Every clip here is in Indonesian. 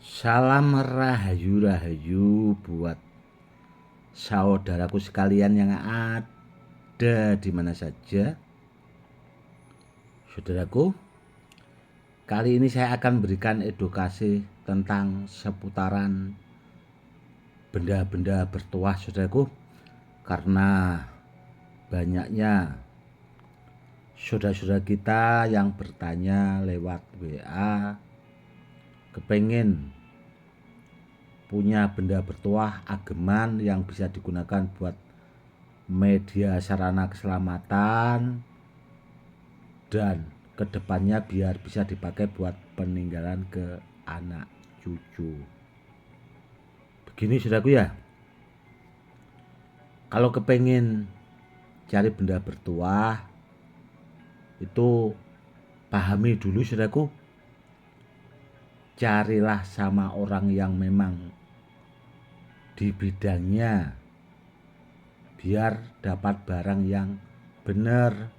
Salam rahayu buat saudaraku sekalian yang ada di mana saja. Saudaraku, kali ini saya akan berikan edukasi tentang seputaran benda-benda bertuah, saudaraku, karena banyaknya saudara-saudara kita yang bertanya lewat WA kepengen punya benda bertuah ageman yang bisa digunakan buat media sarana keselamatan dan kedepannya biar bisa dipakai buat peninggalan ke anak cucu. Begini saudaraku ya, kalau kepengen cari benda bertuah itu pahami dulu saudaraku, carilah sama orang yang memang di bidangnya biar dapat barang yang benar.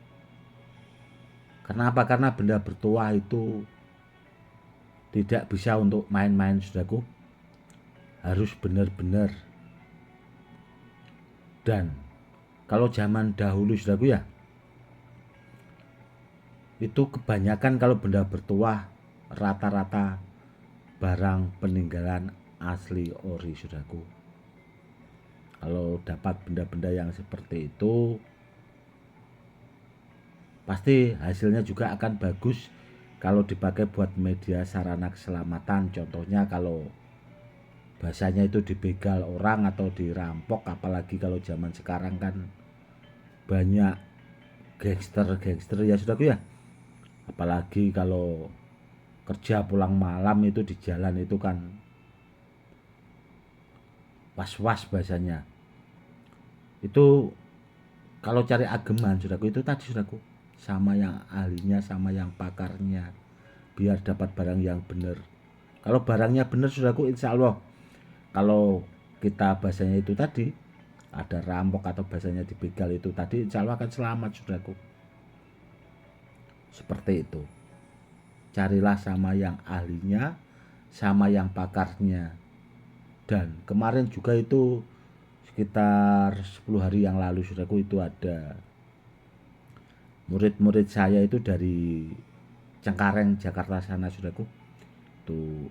Kenapa? Karena benda bertuah itu tidak bisa untuk main-main saudaraku, harus benar-benar. Dan kalau zaman dahulu saudaraku ya, itu kebanyakan kalau benda bertuah rata-rata barang peninggalan asli ori saudaraku. Kalau dapat benda-benda yang seperti itu pasti hasilnya juga akan bagus kalau dipakai buat media sarana keselamatan. Contohnya kalau bahasanya itu dibegal orang atau dirampok, apalagi kalau zaman sekarang kan banyak gangster-gangster ya saudaraku ya. Apalagi kalau kerja pulang malam itu di jalan itu kan was-was bahasanya. Itu kalau cari ageman saudaraku itu tadi saudaraku, sama yang ahlinya sama yang pakarnya biar dapat barang yang benar. Kalau barangnya benar saudaraku, insya Allah kalau kita bahasanya itu tadi ada rampok atau bahasanya dibegal itu tadi, insya Allah akan selamat saudaraku. Seperti itu, carilah sama yang ahlinya sama yang pakarnya. Dan kemarin juga itu sekitar 10 hari yang lalu saudaraku, itu ada murid-murid saya itu dari Cengkareng Jakarta sana saudaraku, itu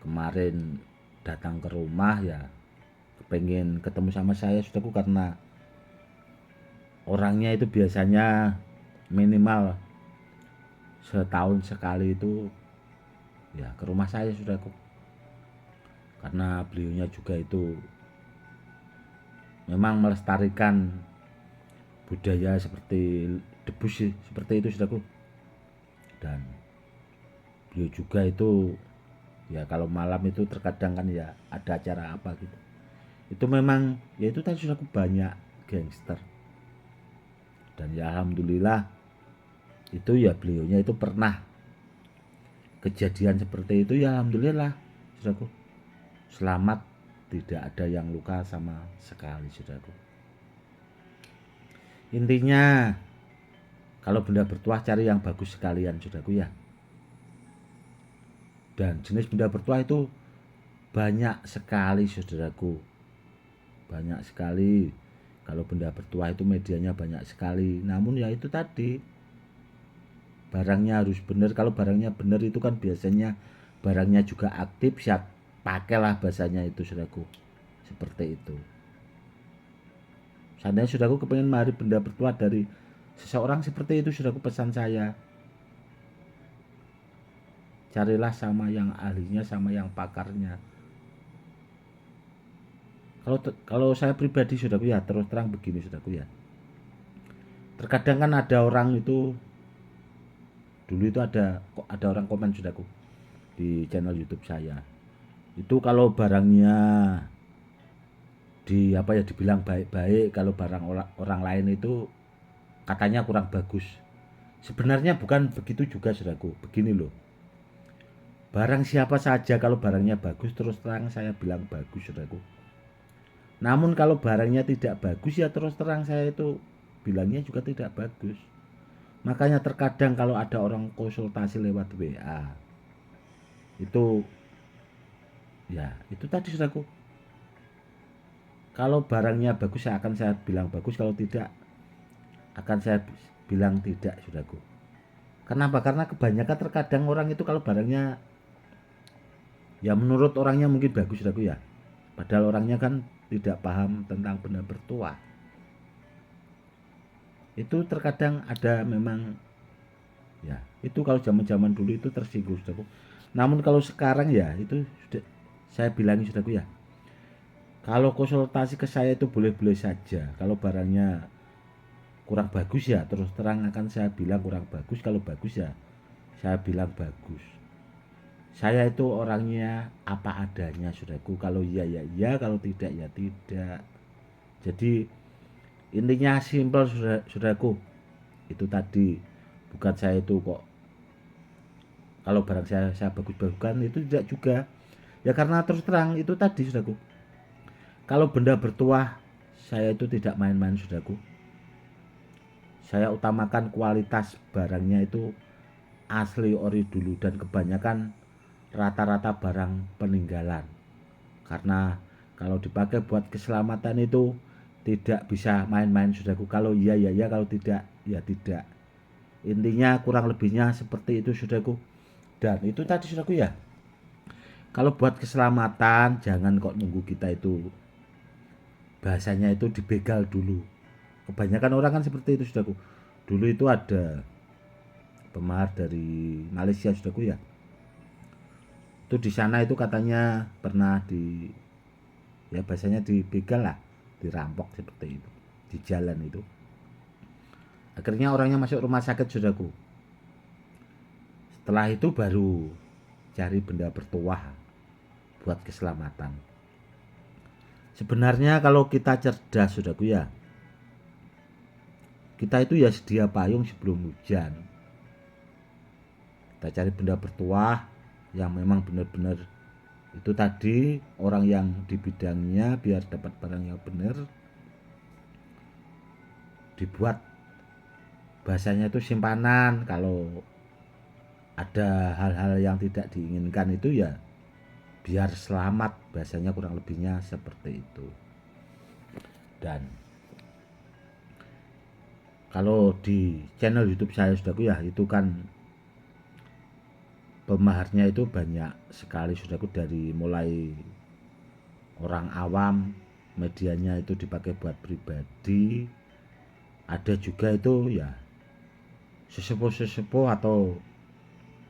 kemarin datang ke rumah ya, pengen ketemu sama saya saudaraku, karena orangnya itu biasanya minimal setahun sekali itu ya ke rumah saya saudaraku, karena beliaunya juga itu memang melestarikan budaya seperti debus sih, seperti itu saudaraku. Dan beliau juga itu ya kalau malam itu terkadang kan ya ada acara apa gitu, itu memang ya itu tadi saudaraku banyak gangster. Dan ya alhamdulillah itu ya beliaunya itu pernah kejadian seperti itu, ya alhamdulillah saudaraku, selamat, tidak ada yang luka sama sekali saudaraku. Intinya kalau benda bertuah cari yang bagus sekalian saudaraku ya. Dan jenis benda bertuah itu banyak sekali saudaraku, banyak sekali. Kalau benda bertuah itu medianya banyak sekali, namun ya itu tadi barangnya harus benar. Kalau barangnya benar itu kan biasanya barangnya juga aktif, siap pakailah bahasanya itu saudaraku, seperti itu. Seandainya saudaraku kepengen mari benda bertuah dari seseorang seperti itu saudaraku, pesan saya carilah sama yang ahlinya sama yang pakarnya. Kalau saya pribadi saudaraku ya, terus terang begini saudaraku ya, terkadang kan ada orang itu, dulu itu ada orang komen saudaraku di channel YouTube saya itu, kalau barangnya di apa ya dibilang baik-baik, kalau barang orang lain itu katanya kurang bagus. Sebenarnya bukan begitu juga saudaraku, begini loh, barang siapa saja kalau barangnya bagus terus terang saya bilang bagus saudaraku. Namun kalau barangnya tidak bagus ya terus terang saya itu bilangnya juga tidak bagus. Makanya terkadang kalau ada orang konsultasi lewat WA Itu ya itu tadi saudaraku, kalau barangnya bagus akan saya bilang bagus, kalau tidak akan saya bilang tidak saudaraku. Kenapa? Karena kebanyakan terkadang orang itu kalau barangnya ya menurut orangnya mungkin bagus saudaraku ya, padahal orangnya kan tidak paham tentang benda bertuah. Itu terkadang ada memang ya, itu kalau zaman-zaman dulu itu tersinggung saudaraku. Namun kalau sekarang ya itu sudah saya bilangi saudaraku ya, kalau konsultasi ke saya itu boleh-boleh saja. Kalau barangnya kurang bagus ya terus terang akan saya bilang kurang bagus, kalau bagus ya saya bilang bagus. Saya itu orangnya apa adanya saudaraku, kalau iya ya iya, kalau tidak ya tidak. Jadi intinya simpel saudaraku, itu tadi. Bukan saya itu kok kalau barang saya bagus-baguskan, itu tidak juga ya, karena terus terang itu tadi saudaraku, kalau benda bertuah saya itu tidak main-main saudaraku. Saya utamakan kualitas barangnya itu asli ori dulu, dan kebanyakan rata-rata barang peninggalan. Karena kalau dipakai buat keselamatan itu tidak bisa main-main saudaraku. Kalau iya ya ya, kalau tidak ya tidak. Intinya kurang lebihnya seperti itu saudaraku. Dan itu tadi saudaraku ya, kalau buat keselamatan jangan kok nunggu kita itu bahasanya itu dibegal dulu. Kebanyakan orang kan seperti itu saudaraku. Dulu itu ada pemahar dari Malaysia saudaraku ya, itu di sana itu katanya pernah di ya bahasanya dibegal lah, dirampok seperti itu di jalan itu. Akhirnya orangnya masuk rumah sakit saudaraku. Setelah itu baru cari benda bertuah buat keselamatan. Sebenarnya kalau kita cerdas saudaraku ya, kita itu ya sedia payung sebelum hujan. Kita cari benda bertuah yang memang benar-benar itu tadi orang yang di bidangnya, biar dapat barang yang benar. Dibuat bahasanya itu simpanan, kalau ada hal-hal yang tidak diinginkan itu ya biar selamat, bahasanya kurang lebihnya seperti itu. Dan kalau di channel YouTube saya saudaraku ya, itu kan pemaharnya itu banyak sekali saudaraku, dari mulai orang awam, medianya itu dipakai buat pribadi, ada juga itu ya sesepuh-sesepuh atau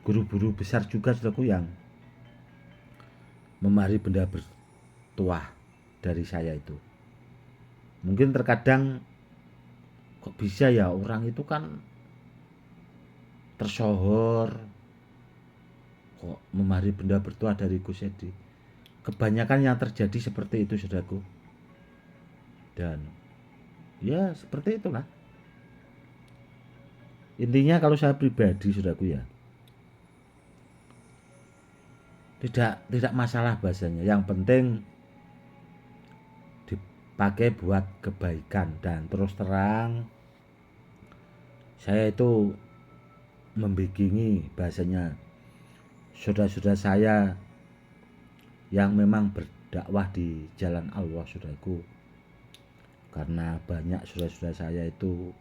guru-guru besar juga saudaraku yang memahari benda bertuah dari saya itu. Mungkin terkadang kok bisa ya orang itu kan tersohor kok memahari benda bertuah dari Gus Edi. Kebanyakan yang terjadi seperti itu saudaraku. Dan ya seperti itulah. Intinya kalau saya pribadi saudaraku ya, tidak masalah bahasanya. Yang penting dipakai buat kebaikan. Dan terus terang saya itu membikingi bahasanya saudara-saudara saya yang memang berdakwah di jalan Allah saudaraku. Karena banyak saudara-saudara saya itu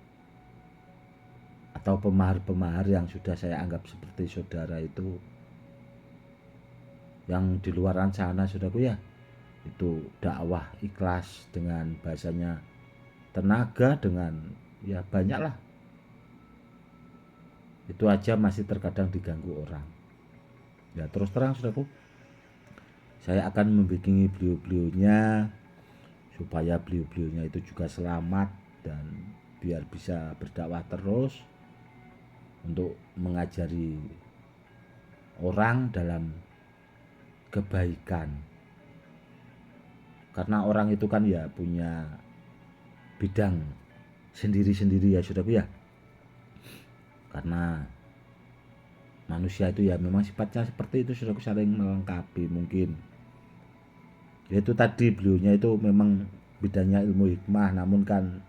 atau pemahar-pemahar yang sudah saya anggap seperti saudara itu, yang di luar sana saudaraku ya, itu dakwah ikhlas dengan bahasanya tenaga, dengan ya banyak lah. Itu aja masih terkadang diganggu orang. Ya terus terang saudaraku, saya akan membikingi beliau-beliaunya supaya beliau-beliaunya itu juga selamat dan biar bisa berdakwah terus untuk mengajari orang dalam kebaikan. Karena orang itu kan ya punya bidang sendiri-sendiri ya saudaraku ya. Karena manusia itu ya memang sifatnya seperti itu saudaraku, saling melengkapi. Mungkin yaitu tadi beliaunya itu memang bidangnya ilmu hikmah, namun kan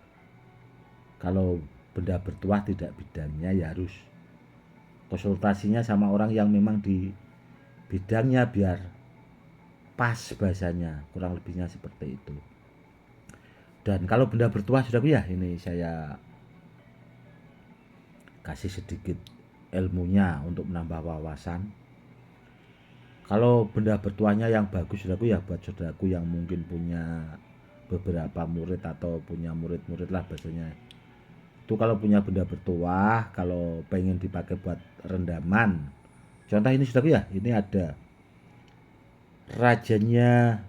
kalau benda bertuah tidak bidangnya, ya harus konsultasinya sama orang yang memang di bidangnya biar pas bahasanya, kurang lebihnya seperti itu. Dan kalau benda bertuah saudaraku ya, ini saya kasih sedikit ilmunya untuk menambah wawasan. Kalau benda bertuahnya yang bagus saudaraku ya, buat saudaraku yang mungkin punya beberapa murid atau punya murid-murid lah bahasanya, itu kalau punya benda bertuah, kalau pengen dipakai buat rendaman, contoh ini saudaraku ya, ini ada rajanya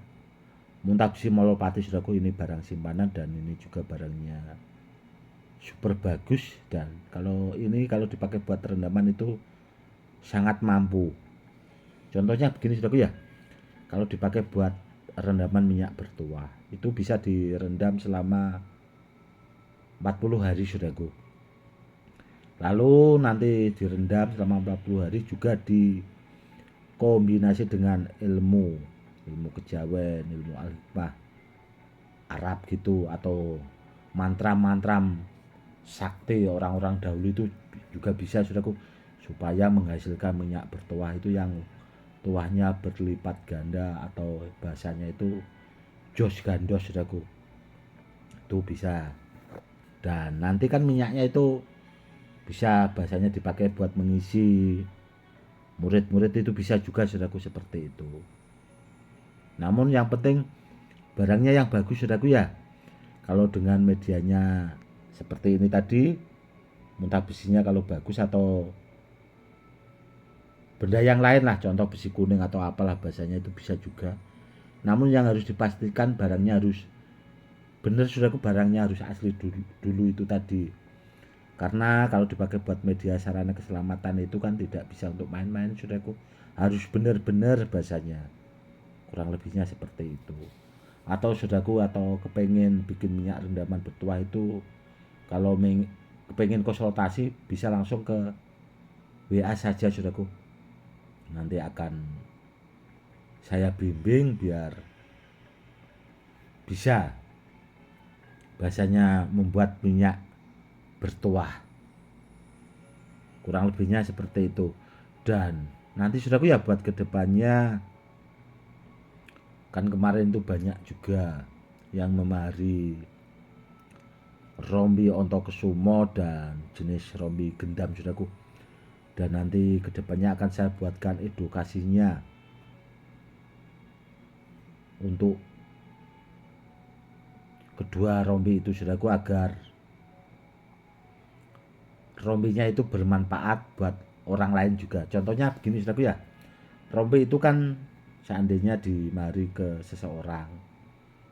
Muntakusi Molopati saudaraku, ini barang simpanan dan ini juga barangnya super bagus. Dan kalau ini kalau dipakai buat rendaman itu sangat mampu. Contohnya begini saudaraku ya, kalau dipakai buat rendaman minyak bertuah itu bisa direndam selama 40 hari saudaraku. Lalu nanti direndam selama 40 hari juga dikombinasi dengan ilmu kejawen, ilmu al-hikmah Arab gitu, atau mantra-mantra sakti orang-orang dahulu itu juga bisa saudaraku, supaya menghasilkan minyak bertuah itu yang tuahnya berlipat ganda atau bahasanya itu jos gandos saudaraku, itu bisa. Dan nanti kan minyaknya itu bisa bahasanya dipakai buat mengisi murid-murid, itu bisa juga saudaraku seperti itu. Namun yang penting barangnya yang bagus saudaraku ya. Kalau dengan medianya seperti ini tadi, muntah besinya kalau bagus atau benda yang lain lah, contoh besi kuning atau apalah bahasanya, itu bisa juga. Namun yang harus dipastikan barangnya harus benar saudaraku, barangnya harus asli dulu itu tadi. Karena kalau dipakai buat media sarana keselamatan itu kan tidak bisa untuk main-main saudaraku, harus benar-benar bahasanya, kurang lebihnya seperti itu. Atau saudaraku, atau kepengen bikin minyak rendaman bertuah itu, kalau kepengen konsultasi bisa langsung ke WA saja saudaraku, nanti akan saya bimbing biar bisa bahasanya membuat minyak bertuah, kurang lebihnya seperti itu. Dan nanti saudaraku ya, buat kedepannya kan kemarin itu banyak juga yang memari rombi Ontokusumo dan jenis rombi gendam saudaraku. Dan nanti kedepannya akan saya buatkan edukasinya untuk kedua rombi itu saudaraku, agar rombinya itu bermanfaat buat orang lain juga. Contohnya begini saudaraku ya, rombi itu kan seandainya dimari ke seseorang,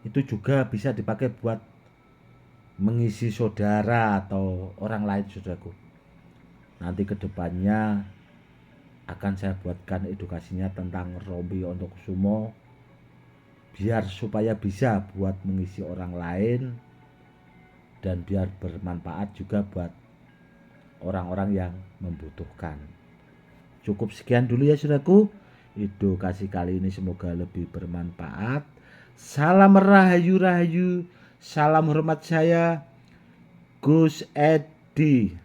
itu juga bisa dipakai buat mengisi saudara atau orang lain saudaraku. Nanti kedepannya akan saya buatkan edukasinya tentang rombi Ontokusumo, biar supaya bisa buat mengisi orang lain dan biar bermanfaat juga buat orang-orang yang membutuhkan. Cukup sekian dulu ya saudaraku, edukasi kali ini semoga lebih bermanfaat. Salam rahayu, salam hormat saya Gus Edi.